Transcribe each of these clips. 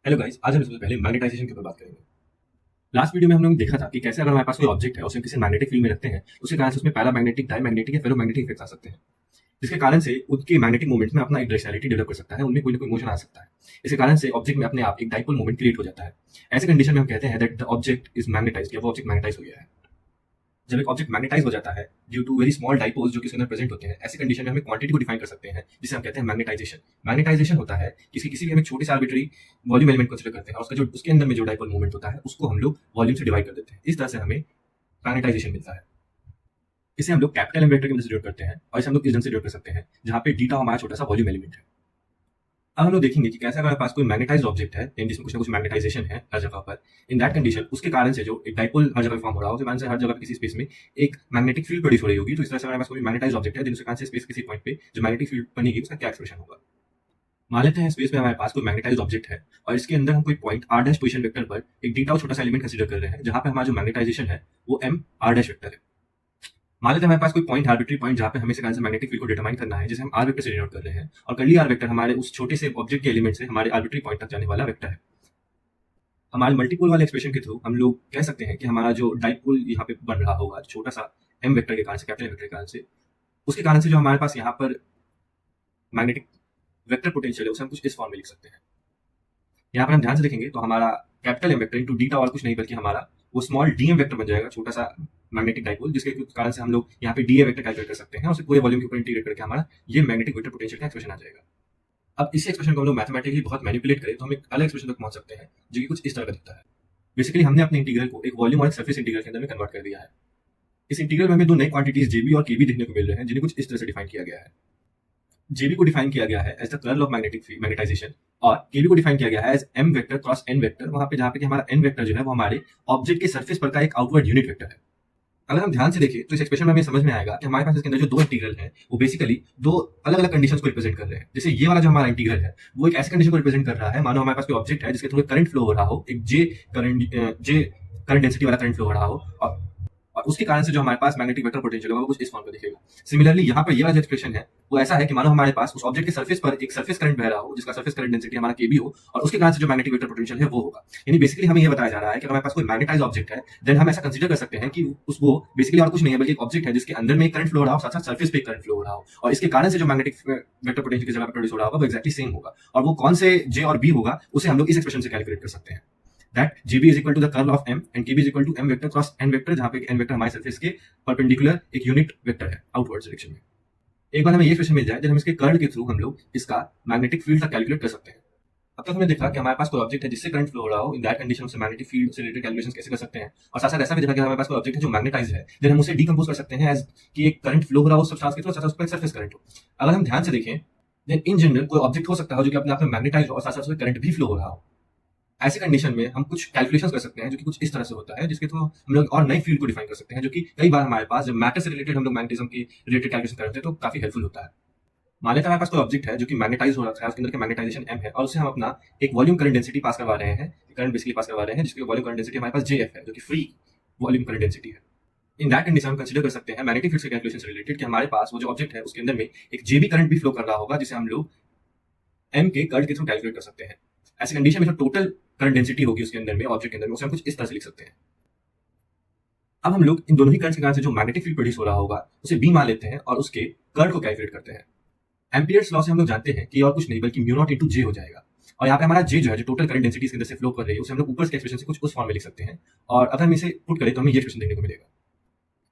Hello guys, आज हम सबसे पहले मैग्नेटाइजेशन के ऊपर बात करेंगे। लास्ट वीडियो में हम लोगों ने देखा था कि कैसे अगर हमारे पास कोई ऑब्जेक्ट है उसे हम किसी मैग्नेटिक फील्ड में रखते हैं तो उसके कारण से उसमें पैरामैग्नेटिक, डायमैग्नेटिक या फेरोमैग्नेटिक इफेक्ट्स आ सकते हैं, जिसके कारण से उनके मैग्नेटिक मूवमेंट्स में अपना एक डायरेक्शनैलिटी डेवलप कर सकता है, उनमें कोई ना कोई मोशन आ सकता है। इसके कारण से ऑब्जेक्ट में अपने आप एक डाइपोल मोमेंट क्रिएट हो जाता है। ऐसे कंडीशन में हम कहते हैं that the object is magnetised, या वो ऑब्जेक्ट मैग्नेटाइज हो गया है। जब एक ऑब्जेक्ट मैग्नेटाइज हो जाता है due to very small dipoles जो कि उसके अंदर प्रेजेंट होते हैं, ऐसी कंडीशन में हम एक क्वांटिटी को डिफाइन कर सकते हैं जिसे हम कहते हैं मैग्नेटाइजेशन। मैग्नेटाइजेशन होता है किसी भी हम एक छोटे से आर्बिट्री वॉल्यूम एलिमेंट कंसीडर करते हैं और उसका जो उसके अंदर में जो डाइपोल मूवमेंट होता है उसको हम लोग वॉल्यूम से डिवाइड कर देते हैं। इस तरह से हमें मैग्नेटाइजेशन मिलता है। इसे हम लोग कैपिटल एम वेक्टर की मदद से डिनोट करते हैं और इसे हम लोग इस ढंग से डिनोट कर सकते हैं जहाँ पे डीटा हमारा छोटा सा वॉल्यूम एलिमेंट है। अब हम लोग देखेंगे कि कैसे अगर हमारे पास कोई मैग्नेटाइज्ड ऑब्जेक्ट है जिसमें कुछ ना कुछ मैग्नेटाइजेशन है हर जगह पर, इन दैट कंडीशन उसके कारण से जो एक डाइपोल हर जगह फॉर्म हो रहा हो, उसके कारण से हर जगह किसी स्पेस में एक मैग्नेटिक फील्ड प्रोड्यूस हो रही होगी। तो इस तरह से हमारे पास कोई मैग्नेटाइज्ड ऑब्जेक्ट है जिसके कारण से स्पेस किसी पॉइंट पे जो मैग्नेटिक फील्ड बनेगी उसका क्या एक्सप्रेशन होगा। मान लेते हैं स्पेस में हमारे पास कोई मैग्नेटाइज्ड ऑब्जेक्ट है और इसके अंदर हम कोई point r dash position vector पर एक डीटा और छोटा सा एलिमेंट कंसीडर कर रहे हैं जहां पे हमारा जो मैग्नेटाइजेशन है वो m r डैश वेक्टर है। मान लेते हैं हमारे पास कोई पॉइंट आर्बिट्री पॉइंट जहां पे हमें से मैग्नेटिक फील्ड को डिटरमाइन करना है जिसे हम आर वेक्टर से डिनोट कर रहे हैं, और कर्ली आर वेक्टर हमारे उस छोटे से ऑब्जेक्ट के एलिमेंट से हमारे आर्बिट्री पॉइंट तक जाने वाला वेक्टर है। हमारे मल्टीपोल वाले एक्सप्रेशन के थ्रू हम लोग कह सकते हैं कि हमारा जो डाइपोल यहाँ पे बन रहा होगा छोटा सा एम वेक्टर के कारण से, कैपिटल वेक्टर के कारण से, उसके कारण से जो हमारे पास यहाँ पर मैग्नेटिक वेक्टर पोटेंशियल है उसे हम कुछ इस फॉर्म में लिख सकते हैं। यहाँ पर हम ध्यान से देखेंगे तो हमारा कैपिटल एम वेक्टर इंटू डीटा और कुछ नहीं बल्कि हमारा वो स्मॉल डीएम वेक्टर बन जाएगा, छोटा सा मैग्नेटिक डाइपोल, जिसके कारण से हम लोग यहाँ पे डीए वेक्टर कैलकुलेट कर सकते हैं और उसे पूरे वॉल्यूम के ऊपर इंटीग्रेट करके हमारा ये मैग्नेटिक वेक्टर पोटेंशियल का एक्सप्रेशन आ जाएगा। अब इसी एक्सप्रेशन को हम लोग मैथमेटिकली बहुत मैनिपुलेट करें तो हम एक अलग एक्सप्रेशन तक पहुंच सकते हैं जो कि कुछ इस तरह का दिखता है। बेसिकली हमने अपने इंटीग्रल को एक वॉल्यूम और एक सरफेस इंटीग्रल के अंदर में कन्वर्ट कर दिया है। इस इंटीग्रल में हमें दो नई क्वांटिटीज जेबी और केबी देखने को मिल रहे हैं जिन्हें कुछ इस तरह से डिफाइन किया गया है। जेबी को डिफाइन किया गया है as the curl of magnetisation और केबी को डिफाइन किया गया है as M vector cross N vector, वहां पे जहां पे कि हमारा एन वेक्टर जो है वो हमारे ऑब्जेक्ट के सरफेस पर का एक आउटवर्ड यूनिट वेक्टर है। अगर हम ध्यान से देखें तो इस एक्सप्रेशन में हमें समझ में आएगा कि हमारे पास इसके अंदर जो दो इंटीग्रल हैं वो बेसिकली दो अलग अलग कंडीशंस को रिप्रेजेंट कर रहे हैं। जैसे ये वाला जो हमारा इंटीग्रल है वो एक ऐसी कंडीशन को रिप्रेजेंट कर रहा है, मानो हमारे पास कोई ऑब्जेक्ट है जिसके थ्रू करंट फ्लो हो रहा हो, एक जे करंट डेंसिटी वाला करंट फ्लो हो रहा हो, और उसके कारण से जो हमारे पास मैग्नेटिक वेक्टर पोटेंशियल होगा वो कुछ इस फॉर्म में दिखेगा। सिमिलरली यहाँ पर ये वाला जो एक्सप्रेशन है वो ऐसा है कि मानो हमारे पास उस ऑब्जेक्ट के सरफेस पर एक सरफेस करंट बह रहा हो जिसका सरफेस करंट डेंसिटी हमारा केबी हो, और उसके कारण से जो मैग्नेटिक वेक्टर पोटेंशियल है वो होगा। यानी बेसिकली हमें ये बताया जा रहा है कि हमारे पास कोई मैग्नेटाइज ऑब्जेक्ट है देन हम ऐसा कंसीडर कर सकते हैं कि उसको बेसिकली और कुछ नहीं है बल्कि एक ऑब्जेक्ट है जिसके अंदर में करंट फ्लो हो रहा हो, साथ साथ सरफेस पे करंट फ्लो हो रहा हो, और इसके कारण से जो मैग्नेटिक वेक्टर पोटेंशियल की जगह पर प्रोड्यूस हो रहा होगा वो एक्जैक्टली सेम होगा। और वो कौन से जे और बी होगा उसे हम लोग इस एक्सप्रेशन से कैलकुलेट कर सकते हैं। That GB is equal to the curl of M and KB is equal to M vector cross N vector, जहाँ पे N vector हमारे सरफेस के परपेंडिकुलर एक यूनिट वेक्टर है आउटवर्ड डायरेक्शन में। एक बार हमें ये एक्सप्रेशन मिल जाए देन हम इसके कर्ल के थ्रू हम लोग इसका मैग्नेटिक फील्ड तक कैलकुलेट कर सकते हैं। अब तक हमने देखा कि हमारे पास कोई ऑब्जेक्ट है जिससे करंट फ्लो हो रहा हो, इन दैट कंडीशन से मैग्नेटिक फील्ड से रिलेटेड कैलकुलेशंस कैसे कर सकते हैं, और साथ साथ ऐसा भी देखा कि हमारे पास कोई ऑब्जेक्ट है जो मैग्नेटाइज है देन हम उसे डिकम्पोज कर सकते हैं एज कि एक करंट फ्लो हो रहा हो सब्सटेंस के थ्रू, साथ साथ उसका सरफेस करंट हो। अगर हम ध्यान से देखें देन इन जनरल कोई ऑब्जेक्ट हो सकता है जो कि अपने आप में मैग्नेटाइज हो और साथ साथ उसमें करंट भी फ्लो हो रहा हो। ऐसी कंडीशन में हम कुछ कैलकुलेशंस कर सकते हैं जो कि कुछ इस तरह से होता है, जिसके थ्रू हम लोग और नई फील्ड को डिफाइन कर सकते हैं जो कि कई बार हमारे पास जब मैटर से रिलेटेड हम लोग मैग्नेटिज्म की रिलेटेड कैलकुलेशन करते हैं तो काफी हेल्पफुल होता है। मान लेते हैं हमारे पास कोई ऑब्जेक्ट है जो कि मैग्नेटाइज हो रहा है, उसके अंदर का मैग्नेटाइजेशन m है और उसे हम अपना एक वॉल्यूम करंट डेंसिटी पास करवा रहे हैं, करंट बेसिकली पास करवा रहे हैं जिसकी वॉल्यूम करंट डेंसिटी हमारे पास jf है जो कि फ्री वॉल्यूम करंट डेंसिटी है। इन दैट कंडीशन हम कंसीडर कर सकते हैं मैग्नेटिक फील्ड के कैलकुलेशन से रिलेटेड कि हमारे पास वो जो ऑब्जेक्ट है उसके अंदर में एक जेबी करंट भी फ्लो कर रहा होगा जिसे हम लोग m के कर्ल के थ्रू कैलकुलेट कर सकते हैं। ऐसी कंडीशन में जो टोटल करंट डेंसिटी होगी उसके अंदर में ऑब्जेक्ट के अंदर में उसे हम कुछ इस तरह से लिख सकते हैं। अब हम लोग इन दोनों ही करंट्स के कारण से जो मैग्नेटिक फील्ड प्रोड्यूस हो रहा होगा उसे b मान लेते हैं और उसके कर्ल को कैलकुलेट करते हैं। एम्पियर्स लॉ से हम लोग जानते हैं कि और कुछ नहीं बल्कि म्यू नॉट इंटू जे हो जाएगा, और यहाँ पे हमारा जे जो है जो टोटल करंट डेंसिटी के अंदर से फ्लो कर रही है उसे हम लोग ऊपर के एक्सप्रेशन से कुछ उस फॉर्म में लिख सकते हैं, और अगर हम इसे पुट करें तो हमें ये एक्सप्रेशन देखने को मिलेगा।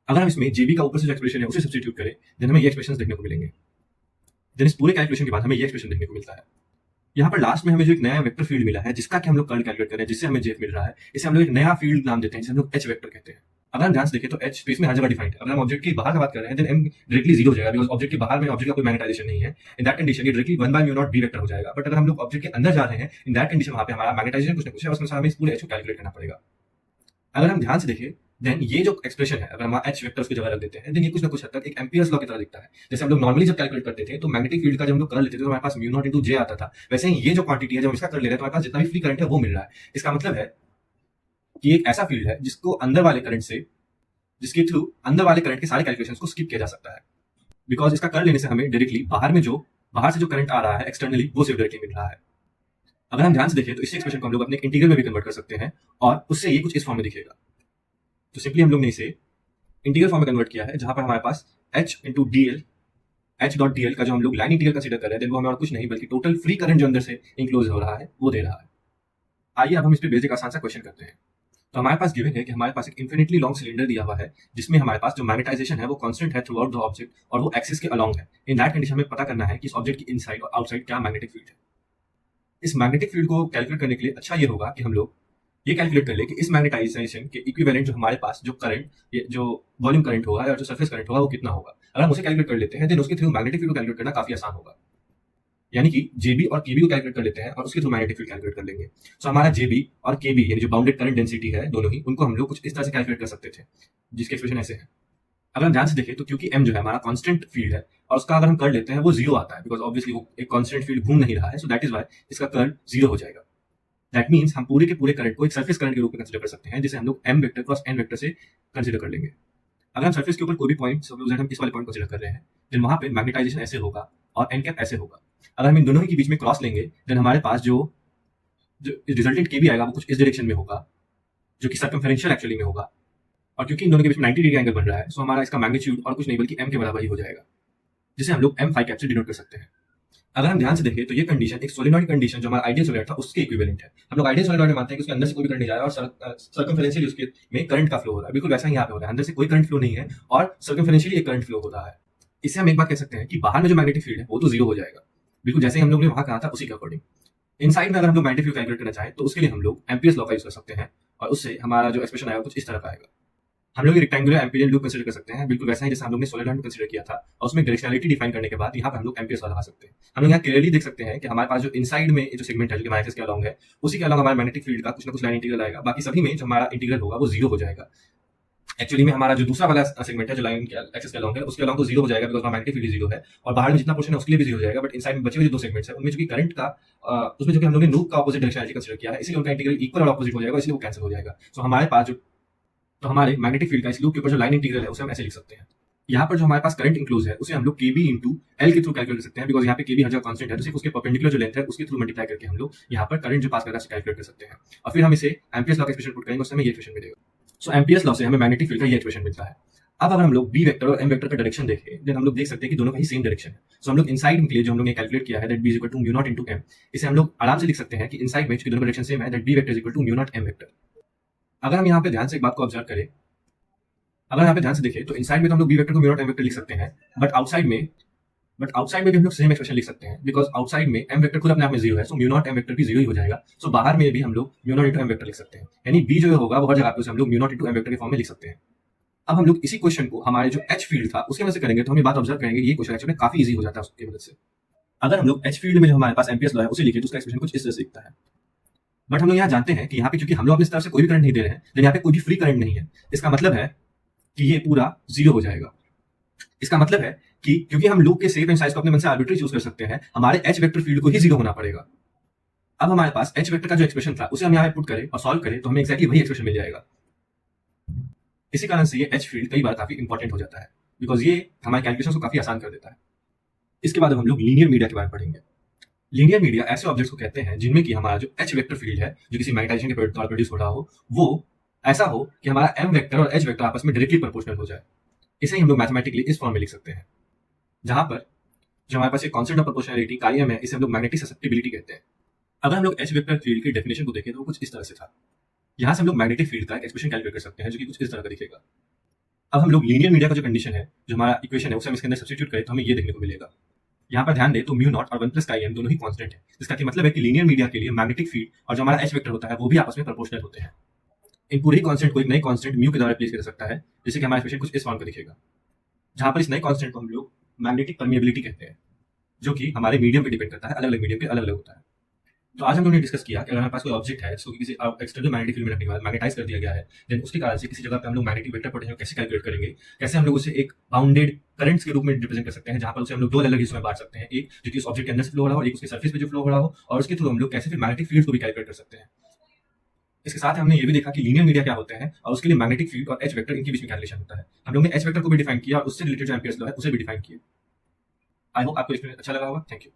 अगर हम इसमें जेबी का ऊपर से जो एक्सप्रेशन है उसे सब्स्टिट्यूट करें देन हमें ये एक्सप्रेशन देखने को मिलेंगे। देन इस पूरे कैलकुलेशन के बाद हमें ये एक्सप्रेशन देखने को मिलता है। यहाँ पर लास्ट में हमें जो एक नया वेक्टर फील्ड मिला है जिसका कि हम लोग कर्ल कैलकुलेट करें जिससे हमें जेफ मिल रहा है, इसे हम लोग एक नया फील्ड नाम देते हैं जिसे हम लोग एच वेक्टर कहते हैं। अगर हम ध्यान से देखें तो एच स्पेस में हर जगह डिफाइंड है। अगर हम ऑब्जेक्ट की बाहर का बात कर रहे हैं देन एम डायरेक्टली जीरो हो जाएगा बिकॉज ऑब्जेक्ट के बाहर में ऑब्जेक्ट का कोई मैग्नेटाइजेशन नहीं है। इन दैट कंडीशन ये डायरेक्टली 1/μ0 बी वेक्टर हो जाएगा। बट अगर हम लोग ऑब्जेक्ट के अंदर जा रहे हैं इन दैट कंडीशन वहां पे हमारा मैग्नेटाइजेशन कुछ ना कुछ है, उसमें हमें इस पूरे एच को कैलकुलेट करना पड़ेगा। अगर हम ध्यान से देखें देन ये जो एक्सप्रेशन है अगर हम एच वेक्टर्स की जगह रख देते हैं देन ये कुछ ना कुछ हद तक एक एम्पियर्स लॉ की तरह दिखता है। जैसे हम लोग नॉर्मली जब कैलकुलेट करते थे तो मैग्नेटिक फील्ड का जब हम लोग कर्ल लेते थे तो हमारे पास म्यू नॉट इंटू जे आता था, वैसे ही ये जो क्वांटिटी है जब हम इसका कर्ल ले रहे हैं तो हमारे पास जितना भी फ्री करंट है वो मिल रहा है। इसका मतलब है कि एक ऐसा फील्ड है जिसको अंदर वाले करंट से जिसके थ्रू अंदर वाले करंट के सारे कैलकुलेशंस को स्किप किया जा सकता है, बिकॉज इसका कर्ल लेने से हमें डायरेक्टली बाहर से जो करंट आ रहा है एक्सटर्नली वो सिर्फ डायरेक्टली मिल रहा है। अगर हम ध्यान से देखें तो इसी एक्सप्रेशन को हम लोग अपने इंटीग्रल में भी कन्वर्ट कर सकते हैं और उससे ये कुछ इस फॉर्म में दिखेगा। तो सिंपली हम लोग ने इसे इंटीग्रल फॉर्म में कन्वर्ट किया है, जहां पर हमारे पास h into D L, H dot D L का जो हम लोग लाइन इंटीग्रल कंसीडर कर रहे हैं, देन वो हमें और कुछ नहीं बल्कि टोटल फ्री करंट जो अंदर से इंक्लोज हो रहा है वो दे रहा है। आइए अब हम इस पे बेसिक आसान सा क्वेश्चन करते हैं। तो हमारे पास गिवन है कि हमारे पास एक इन्फिनिटली लॉन्ग सिलेंडर दिया हुआ है, जिसमें हमारे पास जो मैग्नेटाइजेशन है वो कांस्टेंट है थ्रू आउट द ऑब्जेक्ट और वो एक्सिस के अलोंग है। इन दैट कंडीशन हमें पता करना है कि इस ऑब्जेक्ट की इनसाइड और आउटसाइड क्या मैग्नेटिक फील्ड है। इस मैग्नेटिक फील्ड को कैलकुलेट करने के लिए अच्छा ये होगा कि हम लोग ये कैलकुलेट कर ले कि इस मैग्नेटाइजेशन के इक्विवेलेंट जो हमारे पास जो करंट, जो वॉल्यूम करंट होगा या जो सरफेस करंट होगा वो कितना होगा। अगर हम उसे कैलकुलेट कर लेते हैं देन उसके थ्रू मैग्नेटिक फील्ड को कैलकुलेट करना काफी आसान होगा। यानी कि जेबी और केबी को कैलकुलेट कर लेते हैं और उसके थ्रू मैग्नेटिक फील्ड कैलकुलेट कर लेंगे। सो हमारा जेबी और केबी यानी जो बाउंडेड करंट डेंसिटी है दोनों ही, उनको हम लोग कुछ इस तरह से कैलकुलेट कर सकते थे, जिसके एक्सप्रेशन ऐसे है। अगर हम ध्यान से देखें तो क्योंकि m जो है हमारा कांस्टेंट फील्ड है और उसका अगर हम कर लेते हैं वो जीरो आता है, बिकॉज ऑब्वियसली वो एक कांस्टेंट फील्ड घूम नहीं रहा है, सो दैट इज व्हाई इसका कर्ल जीरो हो जाएगा। दैट मीन्स हम पूरे के पूरे करंट को एक सरफेस करंट के रूप में कंसीडर कर सकते हैं, जिसे हम लोग m vector cross n vector से कंसीडर कर लेंगे। अगर हम सरफेस के ऊपर कोई भी पॉइंट, सपोज हम इस वाले पॉइंट कंसीडर कर रहे हैं, देन वहां पे मैग्नेटाइजेशन ऐसे होगा और n कैप ऐसे होगा। अगर हम इन दोनों के बीच में क्रॉस लेंगे देन हमारे पास जो रिजल्टेंट केबी आएगा वो कुछ इस डायरेक्शन में होगा, जो कि सर्कमफेरेंशियल एक्चुअली में होगा। और क्योंकि इन दोनों के बीच में 90 डिग्री एंगल बन रहा है, सो हमारा इसका मैग्नीट्यूड और कुछ नहीं बल्कि m के बराबर ही हो जाएगा, जिसे हम लोग m फाई कैप से डिनोट कर सकते हैं। अगर हम ध्यान से देखें तो ये कंडीशन एक सोलेनॉइड कंडीशन जो हमारा आइडियल सोलेनॉइड था उसके इक्विवेलेंट है। हम लोग आइडियल सोलेनॉइड में मानते हैं कि उसके अंदर से कोई भी करंट नहीं जा रहा है और सर्कमफेरेंशियली उसके में करंट का फ्लो हो रहा है। बिल्कुल वैसा ही यहाँ पे हो रहा है, अंदर से कोई करंट फ्लो नहीं है और सर्कमफेरेंशियली एक करंट फ्लो हो रहा है। इससे हम एक बात कह सकते हैं कि बाहर में जो मैग्नेटिक फील्ड है वो तो जीरो हो जाएगा, बिल्कुल जैसे हम लोग ने वहां कहा था उसी के अकॉर्डिंग। इनसाइड में अगर हम लोग मैग्नेटिक फील्ड कैलकुलेट करना चाहें तो उसके लिए हम लोग एम्पियर्स लॉ का यूज कर सकते हैं और उससे हमारा जो एक्सप्रेशन आएगा कुछ इस तरह का आएगा। हम लोग रेक्टेंगुलर एम्पियरियन लूप कंसीडर कर सकते हैं, बिल्कुल वैसा ही जैसे हम लोग ने सोलेनॉइड में कंसीडर किया था, और उसमें डायरेक्शनलिटी डिफाइन करने के बाद यहाँ पे हम लोग एम्पियर्स लगा सकते हैं। हम लोग यहाँ क्लियरली देख सकते हैं कि हमारे पास जो इनसाइड में जो सेगमेंट है जो हमारे एक्सिस के अलोंग है, उसी के अलोंग हमारे मैग्नेटिक फील्ड का कुछ ना कुछ लाइन इंटीग्रल आएगा। बाकी सभी में जो हमारा इंटीग्रल होगा वो जीरो हो जाएगा। एक्चुअली में हमारा जो दूसरा वाला सेगमेंट है जो लाइन के एक्सिस के अलोंग है उसके अलोंग तो जीरो हो जाएगा, बिकॉज मैग्नेटिक फील्ड जीरो है और बाहर में जितना पोर्शन है उसके लिए भी जीरो हो जाएगा। बट इनसाइड में बचे हुए जो दो सेगमेंट्स है उनमें जो कि करंट का उसमें जो कि हम लोग ने लूप का ऑपोजिट डायरेक्शनलिटी कंसीडर किया है, इसलिए उनका इंटीग्रल इक्वल और ऑपोजिट हो जाएगा, इसलिए वो कैंसिल हो जाएगा। सो हमारे पास जो तो हमारे मैग्नेटिक फील्ड का इस लूप के ऊपर जो लाइन इंटीग्रल है उसे हम ऐसे लिख सकते हैं। यहाँ पर जो हमारे पास करंट इंक्लूज है उसे हम लोग केबी इंटू एल के थ्रू कैलकुलेट कर सकते हैं, बिकॉज यहाँ पे केबी हर जगह कांस्टेंट है, तो सिर्फ उसके परपेंडिकुलर जो लेंथ है उसके थ्रू मल्टीप्लाई करके हम लोग यहाँ पर करंट जो पास कर रहा है कैलकुलेट कर सकते हैं। और फिर हम इसे एम्पियर्स लॉ का एक्सप्रेशन पुट करेंगे, उससे हमें ये एक्सप्रेशन मिलेगा। सो एम्पियर्स लॉ से हमें मैग्नेटिक फील्ड का ये एक्सप्रेशन मिलता है। अब अगर हम लोग बी वेक्टर और एम वेक्टर का डायरेक्शन देखें देन हम लोग देख सकते हैं कि दोनों का ही सेम डायरेक्शन है। सो हम लोग इनसाइड के लिए जो हम लोग ने कैलकुलेट किया है that B is equal to mu naught into M, इसे हम लोग आराम से लिख सकते हैं कि इनसाइड में दोनों डायरेक्शन सेम है that B vector is equal to mu naught M vector. अगर हम यहाँ पे ध्यान से एक बात को ऑब्जर्व करें, अगर यहाँ पे ध्यान से देखें तो इनसाइड में तो हम लोग बी वेक्टर को म्यू नॉट एम वेक्टर लिख सकते हैं, बट आउटसाइड में भी हम लोग सेम एक्सप्रेशन लिख सकते हैं, बिकॉज आउटसाइड में एम वेक्टर खुद अपने आप में जीरो है, so mu naught M vector भी जीरो ही हो जाएगा। सो बाहर में भी हम लोग mu naught into M vector लिख सकते हैं, यानी बी जो होगा वो हर जगह पे उसे हम लोग mu naught into M vector के फॉर्म में लिख सकते हैं। अब हम लोग इसी क्वेश्चन को हमारे जो एच फील्ड था उसके वजह से करेंगे तो हम ये बात ऑब्जर्व करेंगे ये क्वेश्चन एक्चुअली काफी इजी हो जाता है उसकी मदद से। अगर हम लोग एच फील्ड में जो हमारे पास एम्पियर्स लॉ है उसे लिखे तो उसका एक्सप्रेशन कुछ इस तरह से दिखता है। बट हम लोग यहाँ जानते हैं कि यहाँ पे क्योंकि हम लोग अपनी तरफ से कोई भी करंट नहीं दे रहे हैं, देन यहाँ पे कोई भी फ्री करंट नहीं है, इसका मतलब है कि ये पूरा जीरो हो जाएगा। इसका मतलब है कि क्योंकि हम लूप के शेप एंड साइज को अपने मन से आर्बिट्री चूज कर सकते हैं, हमारे एच वेक्टर फील्ड को ही जीरो होना पड़ेगा। अब हमारे पास एच वेक्टर का जो एक्सप्रेशन था उसे हम यहाँ पुट करें और सॉल्व करें तो हमें एक्जैक्टली वही एक्सप्रेशन मिल जाएगा। इसी कारण से ये एच फील्ड कई बार काफी इंपॉर्टेंट हो जाता है, बिकॉज ये हमारे कैलकुलेशन को काफी आसान कर देता है। इसके बाद हम लोग लीनियर मीडिया के बारे में पढ़ेंगे। लीनियर मीडिया ऐसे ऑब्जेक्ट्स को कहते हैं जिनमें कि हमारा जो एच वेक्टर फील्ड है जो किसी मैग्नेटाइजेशन के द्वारा प्रोड्यूस हो रहा हो वो ऐसा हो कि हमारा एम वेक्टर और एच वेक्टर आपस में डायरेक्टली प्रोपोर्शनल हो जाए। इसे हम लोग मैथमेटिकली इस फॉर्म में लिख सकते हैं, जहां पर जो हमारे पास एक कॉन्सेप्ट ऑफ प्रोपोर्शनलिटी कायम है, इसे हम लोग मैग्नेटिक ससेप्टिबिलिटी कहते हैं। अगर हम लोग एच वेक्टर फील्ड की डेफिनेशन को देखें तो वो कुछ इस तरह से था। यहाँ से हम लोग मैग्नेटिक फील्ड का एक एक्सप्रेशन कैलकुलेट कर सकते हैं जो कि कुछ इस तरह का दिखेगा। अब हम लोग लीनियर मीडिया का जो कंडीशन है, जो हमारा इक्वेशन है, उसे हम इसके अंदर सब्स्टिट्यूट करें तो हमें ये देखने को मिलेगा। यहाँ पर ध्यान दें तो म्यू नॉट और 1 प्लस काई एम दोनों ही कांस्टेंट है, जिसका कि मतलब है कि लीनियर मीडिया के लिए मैग्नेटिक फील्ड और जो हमारा एच वेक्टर होता है वो भी आपस में प्रोपोर्शनल होते हैं। इन पूरे ही कांस्टेंट को एक नए कांस्टेंट म्यू के द्वारा रिप्लेस कर सकता है, जिससे कि हमारा एक्सप्रेशन कुछ इस फॉर्म का दिखेगा, जहां पर इस नए कांस्टेंट को हम लोग मैग्नेटिक परमिएबिलिटी कहते हैं, जो कि हमारे मीडियम पे डिपेंड करता है, अलग अलग मीडियम पे अलग अलग होता है। तो आज हम लोगों ने डिस्कस किया कि अगर हमारे पास कोई ऑब्जेक्ट है जिसको किसी एक्सटर्नल मैग्नेटिक फील्ड में रखने के बाद मैग्नेटाइज कर दिया गया है, देन उसके कारण से किसी जगह पे हम लोग मैग्नेटिक वेक्टर पोटेंशियल कैसे कैलकुलेट करेंगे, कैसे हम लोग उसे एक बाउंडेड करंट्स के रूप में रिप्रेजेंट कर सकते हैं, जहां पर उसे हम लोग दो अलग हिस्सों में बांट सकते हैं, एक जो कि उस ऑब्जेक्ट के अंदर से फ्लो हो रहा हो और एक उसके सरफेस पे जो फ्लो हो रहा हो, और उसके थ्रू हम लोग कैसे फिर मैग्नेटिक फील्ड को भी कैलकुलेट कर सकते हैं। इसके साथ हमने ये भी देखा कि लीनियर मीडिया क्या होते हैं और उसके लिए मैग्नेटिक फील्ड और एच वेक्टर इनके बीच में क्या रिलेशन होता है। हम लोग ने एच वेक्टर को भी डिफाइन किया और उससे रिलेटेड जो एम्पियर्स लॉ है उसे भी डिफाइन किया। आई होप आपको इसमें अच्छा लगा होगा। Thank you.